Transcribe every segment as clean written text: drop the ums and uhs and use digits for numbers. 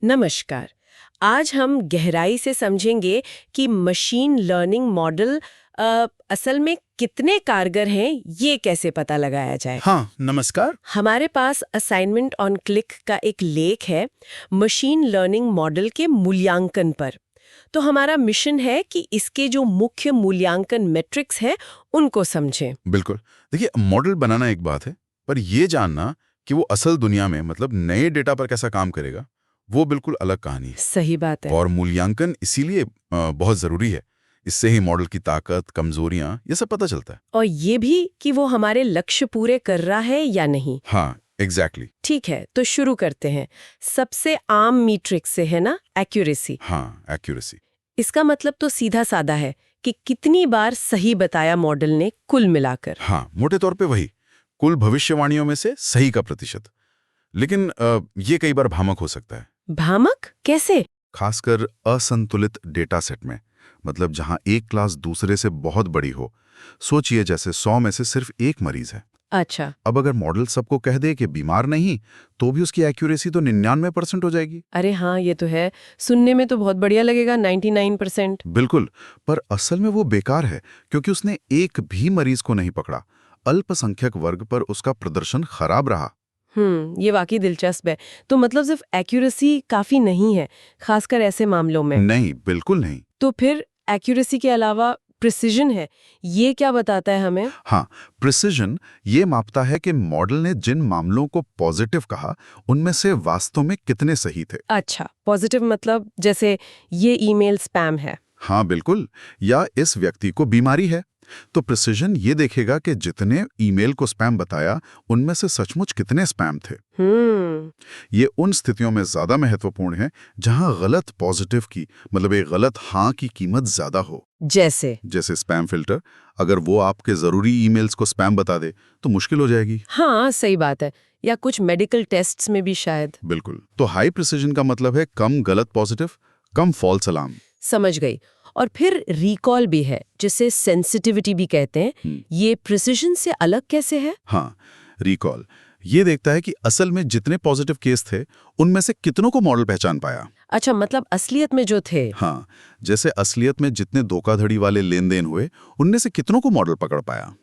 नमस्कार। आज हम गहराई से समझेंगे कि मशीन लर्निंग मॉडल असल में कितने कारगर हैं, ये कैसे पता लगाया जाए। हाँ, नमस्कार। हमारे पास असाइनमेंट ऑन क्लिक का एक लेख है मशीन लर्निंग मॉडल के मूल्यांकन पर। तो हमारा मिशन है कि इसके जो मुख्य मूल्यांकन मैट्रिक्स हैं उनको समझें। बिल्कुल। देखिए, मॉडल बनाना एक बात है, पर ये जानना कि वो असल दुनिया में मतलब नए डेटा पर कैसा काम करेगा, वो बिल्कुल अलग कहानी है। सही बात है। और मूल्यांकन इसीलिए बहुत ज़रूरी है। इससे ही मॉडल की ताकत, कमजोरियां, ये सब पता चलता है। और ये भी कि वो हमारे लक्ष्य पूरे कर रहा है या नहीं। हाँ, एग्जैक्टली। ठीक है, तो शुरू करते हैं। सबसे आम मीट्रिक से है ना, एक्यूरेसी। हाँ, एक्यूरेसी। इसका मतलब तो सीधा साधा है कि कितनी बार सही बताया मॉडल ने कुल मिलाकर। हाँ, मोटे तौर पे वही, कुल भविष्यवाणियों में से सही का प्रतिशत। लेकिन ये कई बार भ्रामक हो सकता है। भ्रामक कैसे? खासकर असंतुलित डेटा सेट में, मतलब जहां एक क्लास दूसरे से बहुत बड़ी हो। सोचिए जैसे 100 में से सिर्फ एक मरीज है। अच्छा। अब अगर मॉडल सबको कह दे कि बीमार नहीं, तो भी उसकी एक्यूरेसी तो 99% हो जाएगी। अरे हाँ, ये तो है। सुनने में तो बहुत बढ़िया लगेगा, 99%। बिल्कुल, पर असल में वो बेकार है, क्योंकि उसने एक भी मरीज को नहीं पकड़ा। अल्पसंख्यक वर्ग पर उसका प्रदर्शन खराब रहा। ये वाकई दिलचस्प है। तो मतलब सिर्फ एक्यूरेसी काफी नहीं है, खासकर ऐसे मामलों में। नहीं, बिल्कुल नहीं। तो फिर एक्यूरेसी के अलावा प्रिसिजन है, ये क्या बताता है हमें? हाँ, प्रिसिजन ये मापता है कि मॉडल ने जिन मामलों को पॉजिटिव कहा, उनमें से वास्तव में कितने सही थे। अच्छा, पॉजिटिव मतलब जैसे ये ईमेल स्पैम है। हाँ, बिल्कुल। या इस व्यक्ति को बीमारी है। तो प्रिसिजन ये देखेगा कि जितने ईमेल को स्पैम बताया, उनमें से सचमुच कितने स्पैम थे। ये उन स्थितियों में ज्यादा महत्वपूर्ण है जहां गलत पॉजिटिव की, मतलब एक गलत हाँ की कीमत ज्यादा हो। जैसे स्पैम फिल्टर, अगर वो आपके जरूरी ईमेल्स को स्पैम बता दे, तो मुश्किल हो जाएगी। हाँ, सही बात है। या कुछ मेडिकल टेस्ट्स में भी शायद। बिल्कुल। तो हाई प्रिसिजन का मतलब है कम गलत पॉजिटिव, कम फॉल्स अलार्म। समझ गई। और फिर रिकॉल भी है, जिसे सेंसिटिविटी भी कहते हैं। ये प्रिसिजन से अलग कैसे है? हाँ, रिकॉल ये देखता है कि असल में जितने पॉजिटिव केस थे, उनमें से कितनों को मॉडल पहचान पाया। अच्छा, मतलब असलियत में जो थे। हाँ, जैसे असलियत में जितने धोखाधड़ी वाले लेन देन हुए, उनमें से कितनों को मॉडल पकड़ पाया।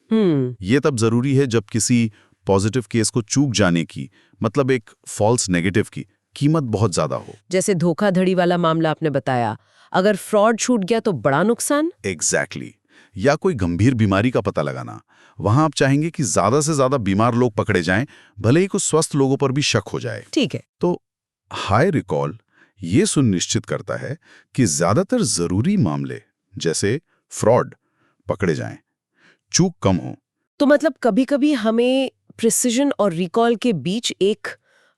ये तब जरूरी है जब किसी पॉजिटिव केस को चूक जाने की, मतलब एक फॉल्स नेगेटिव की कीमत बहुत ज्यादा हो। जैसे धोखाधड़ी वाला मामला आपने बताया, अगर फ्रॉड छूट गया तो बड़ा नुकसान। एग्जैक्टली। या कोई गंभीर बीमारी का पता लगाना, वहां आप चाहेंगे कि ज्यादा से ज्यादा बीमार लोग पकड़े जाएं, भले ही कुछ स्वस्थ लोगों पर भी शक हो जाए। ठीक है। तो हाई रिकॉल ये सुनिश्चित करता है कि ज्यादातर जरूरी मामले, जैसे फ्रॉड, पकड़े जाएं, चूक कम हो। तो मतलब कभी-कभी हमें प्रिसिजन और रिकॉल के बीच एक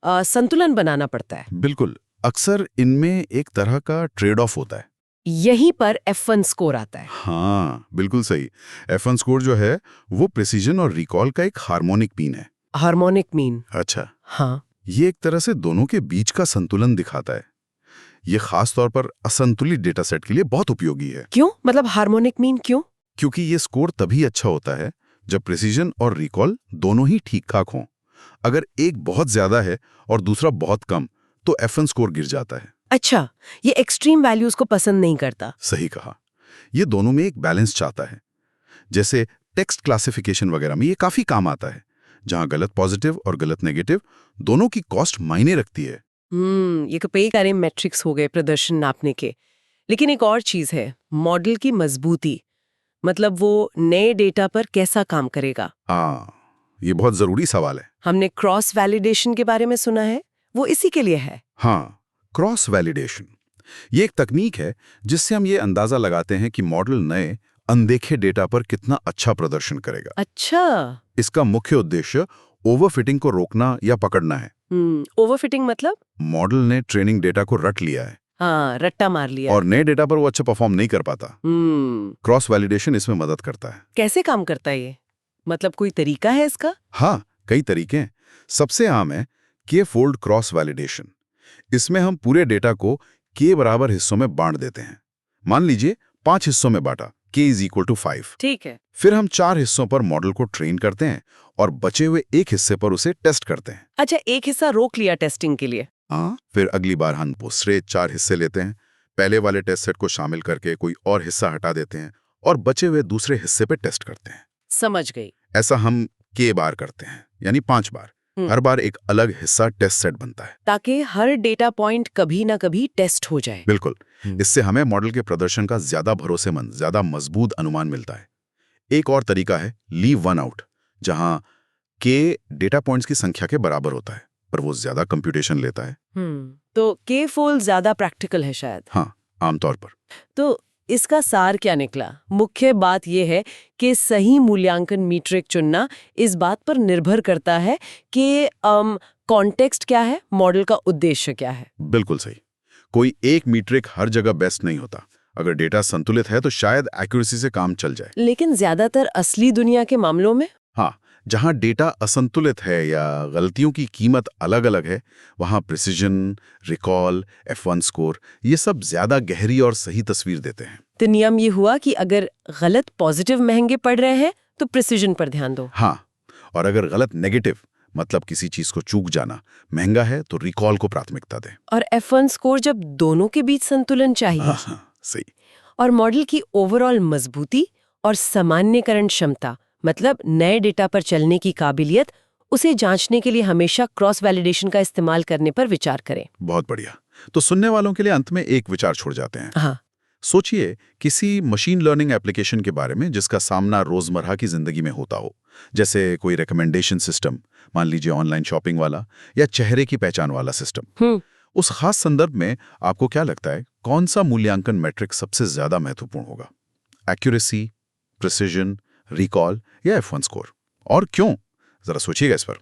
संतुलन बनाना पड़ता है। बिल्कुल, अक्सर इनमें एक तरह का ट्रेड ऑफ होता है। यहीं पर F1 स्कोर आता है। हाँ, बिल्कुल सही। F1 स्कोर जो है, वो प्रिसीजन और रिकॉल का एक हार्मोनिक मीन है। Harmonic mean? अच्छा। हाँ। ये एक तरह से दोनों के बीच का संतुलन दिखाता है। ये खास तौर पर असंतुलित डेटा सेट के लिए बहुत उपयोगी है। क्यों? मतलब हार्मोनिक मीन क्यों? क्योंकि ये स्कोर तभी अच्छा होता है जब प्रिसीजन और रिकॉल दोनों ही ठीक-ठाक हों। अगर एक बहुत ज्यादा है और दूसरा बहुत कम, तो F1 स्कोर गिर जाता है। अच्छा, ये एक्सट्रीम वैल्यूज को पसंद नहीं करता। सही कहा। ये दोनों में एक बैलेंस चाहता है। जैसे टेक्स्ट क्लासिफिकेशन वगैरह में ये काफी काम आता है, जहां गलत पॉजिटिव और गलत नेगेटिव दोनों की कॉस्ट मायने रखती है। ये कई सारे मैट्रिक्स हो गए प्रदर्शन नापने के। लेकिन एक और चीज है, मॉडल की मजबूती। मतलब वो नए डेटा पर कैसा काम करेगा। ये बहुत जरूरी सवाल है। हमने क्रॉस वैलिडेशन के बारे में सुना है, वो इसी के लिए है। हाँ, क्रॉस वैलिडेशन ये एक तकनीक है जिससे हम ये अंदाजा लगाते हैं कि मॉडल नए अनदेखे डेटा पर कितना अच्छा प्रदर्शन करेगा। अच्छा। इसका मुख्य उद्देश्य ओवरफिटिंग को रोकना या पकड़ना है। ओवरफिटिंग मतलब? मॉडल ने ट्रेनिंग डेटा को रट लिया है। हाँ, रट्टा मार लिया। और नए डेटा पर वो अच्छा परफॉर्म नहीं कर पाता। क्रॉस वैलिडेशन इसमें मदद करता है। कैसे काम करता है ये? मतलब कोई तरीका है इसका? हाँ, कई तरीके हैं। सबसे आम है के फोल्ड क्रॉस वैलिडेशन। इसमें हम पूरे डेटा को के बराबर हिस्सों में बांट देते हैं। मान लीजिए 5 हिस्सों में बांटा, k = 5। ठीक है। फिर हम 4 हिस्सों पर मॉडल को ट्रेन करते हैं और बचे हुए एक हिस्से पर उसे टेस्ट करते हैं। अच्छा, एक हिस्सा रोक लिया टेस्टिंग के लिए। फिर अगली बार हम दूसरे 4 हिस्से लेते हैं, पहले वाले टेस्ट सेट को शामिल करके कोई और हिस्सा हटा देते हैं और बचे हुए दूसरे हिस्से पे टेस्ट करते हैं। समझ गई। ऐसा हम k बार करते हैं, यानी 5 बार। हर बार एक अलग हिस्सा टेस्ट सेट बनता है, ताकि हर डेटा पॉइंट कभी ना कभी टेस्ट हो जाए। बिल्कुल। इससे हमें मॉडल के प्रदर्शन का ज्यादा भरोसेमंद, ज्यादा मजबूत अनुमान मिलता है। एक और तरीका है लीव वन आउट, जहां k डेटा पॉइंट्स की संख्या के बराबर होता है, पर वो ज्यादा कंप्यूटेशन लेता है। तो k फोल्ड ज्यादा प्रैक्टिकल है शायद। हाँ, आमतौर पर। तो इसका सार क्या निकला? मुख्य बात यह है कि सही मूल्यांकन मीट्रिक चुनना इस बात पर निर्भर करता है कि कॉन्टेक्स्ट क्या है, मॉडल का उद्देश्य क्या है। बिल्कुल सही। कोई एक मीट्रिक हर जगह बेस्ट नहीं होता। अगर डेटा संतुलित है तो शायद एक्यूरेसी से काम चल जाए। लेकिन ज्यादातर असली दुनिया के मामलों में, हाँ, जहां डेटा असंतुलित है या गलतियों की कीमत अलग अलग है, वहां प्रिसिजन, रिकॉल, F1 स्कोर, ये सब ज्यादा गहरी और सही तस्वीर देते हैं। तो नियम ये हुआ कि अगर गलत पॉजिटिव महंगे पड़ रहे हैं तो प्रिसिजन पर ध्यान दो। हाँ, और अगर गलत नेगेटिव, मतलब किसी चीज को चूक जाना, महंगा है तो रिकॉल को प्राथमिकता दें। और F1 स्कोर जब दोनों के बीच संतुलन चाहिए। हाँ, सही। और मॉडल की ओवरऑल मजबूती और सामान्यकरण क्षमता, मतलब नए डेटा पर चलने की काबिलियत, उसे जांचने के लिए हमेशा क्रॉस वैलिडेशन का इस्तेमाल करने पर विचार करें। बहुत बढ़िया। तो सुनने वालों के लिए अंत में एक विचार छोड़ जाते हैं। हाँ। सोचिए किसी मशीन लर्निंग एप्लीकेशन के बारे में जिसका सामना रोजमर्रा की जिंदगी में होता हो, जैसे कोई रिकमेंडेशन सिस्टम, मान लीजिए ऑनलाइन शॉपिंग वाला, या चेहरे की पहचान वाला सिस्टम। उस खास संदर्भ में आपको क्या लगता है, कौन सा मूल्यांकन मैट्रिक सबसे ज्यादा महत्वपूर्ण होगा? एक्यूरेसी, प्रिसिजन, रिकॉल या F1 स्कोर? और क्यों? जरा सोचिएगा इस पर।